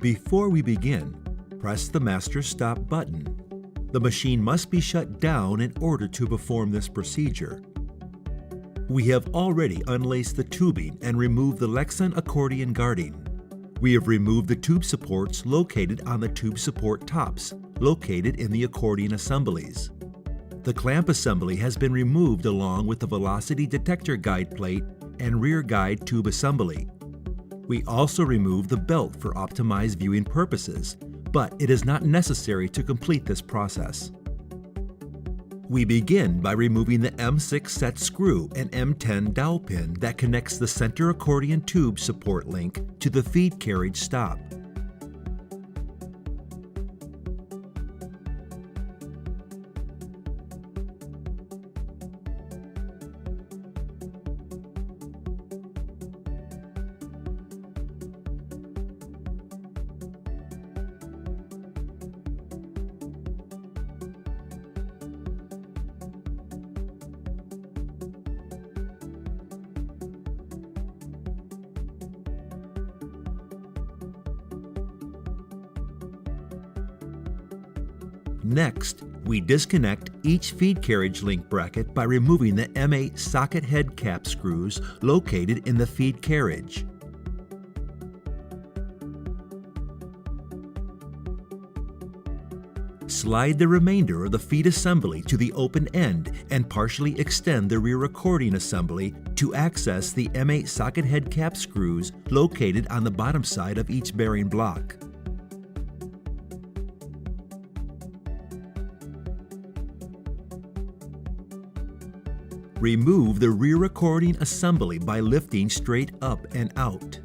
Before we begin, press the master stop button. The machine must be shut down in order to perform this procedure. We have already unlaced the tubing and removed the Lexan accordion guarding. We have removed the tube supports located on the tube support tops, located in the accordion assemblies. The clamp assembly has been removed along with the velocity detector guide plate and rear guide tube assembly. We also removed the belt for optimized viewing purposes, but it is not necessary to complete this process. We begin by removing the M6 set screw and M10 dowel pin that connects the center accordion tube support link to the feed carriage stop. Next, we disconnect each feed carriage link bracket by removing the M8 socket head cap screws located in the feed carriage. Slide the remainder of the feed assembly to the open end and partially extend the rear accordion assembly to access the M8 socket head cap screws located on the bottom side of each bearing block. Remove the rear accordion assembly by lifting straight up and out.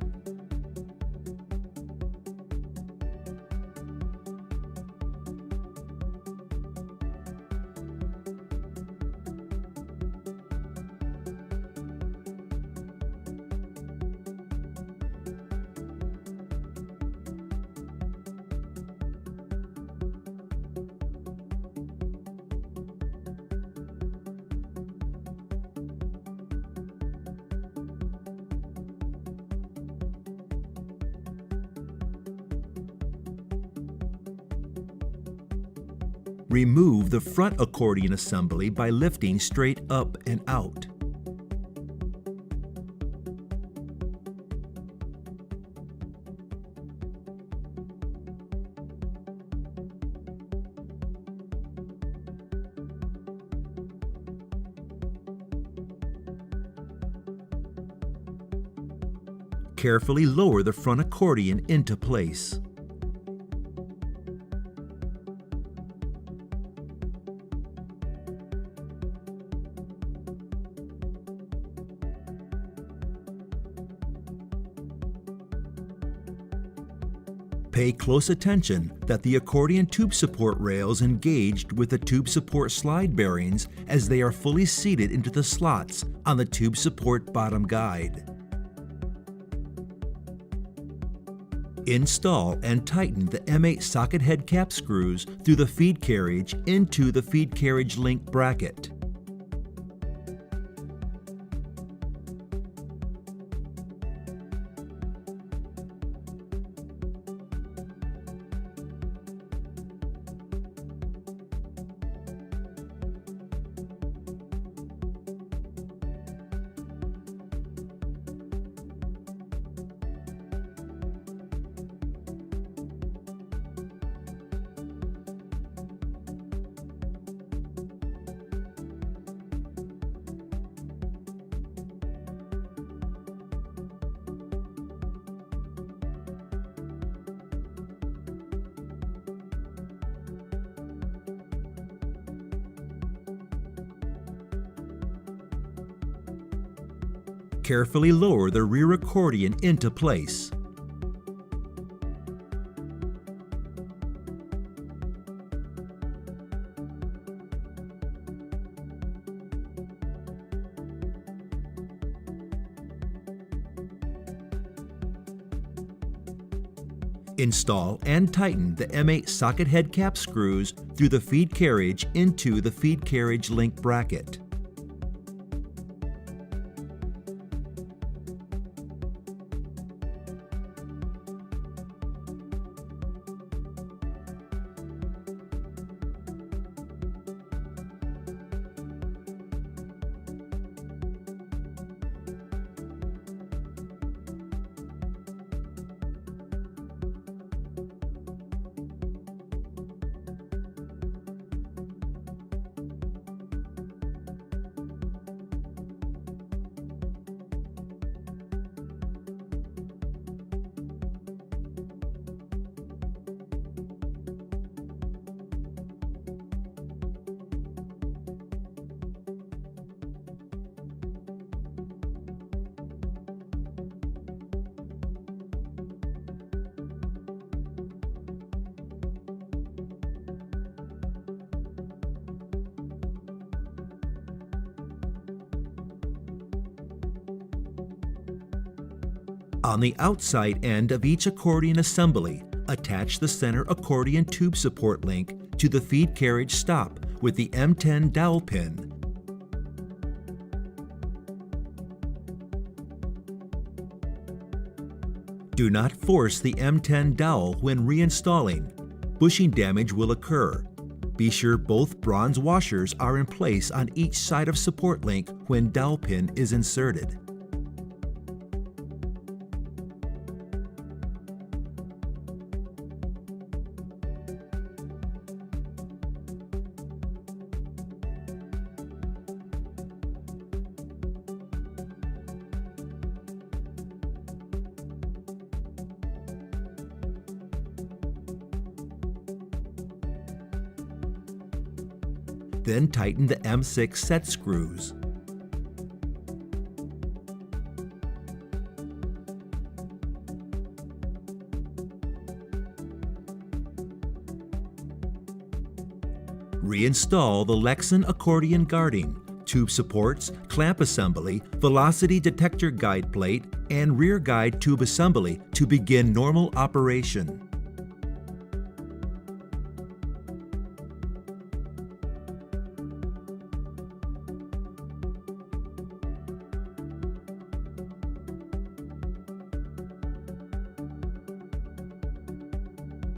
Remove the front accordion assembly by lifting straight up and out. Carefully lower the front accordion into place. Pay close attention that the accordion tube support rails engaged with the tube support slide bearings as they are fully seated into the slots on the tube support bottom guide. Install and tighten the M8 socket head cap screws through the feed carriage into the feed carriage link bracket. Carefully lower the rear accordion into place. Install and tighten the M8 socket head cap screws through the feed carriage into the feed carriage link bracket. On the outside end of each accordion assembly, attach the center accordion tube support link to the feed carriage stop with the M10 dowel pin. Do not force the M10 dowel when reinstalling. Bushing damage will occur. Be sure both bronze washers are in place on each side of support link when dowel pin is inserted. Then tighten the M6 set screws. Reinstall the Lexan accordion guarding, tube supports, clamp assembly, velocity detector guide plate, and rear guide tube assembly to begin normal operation.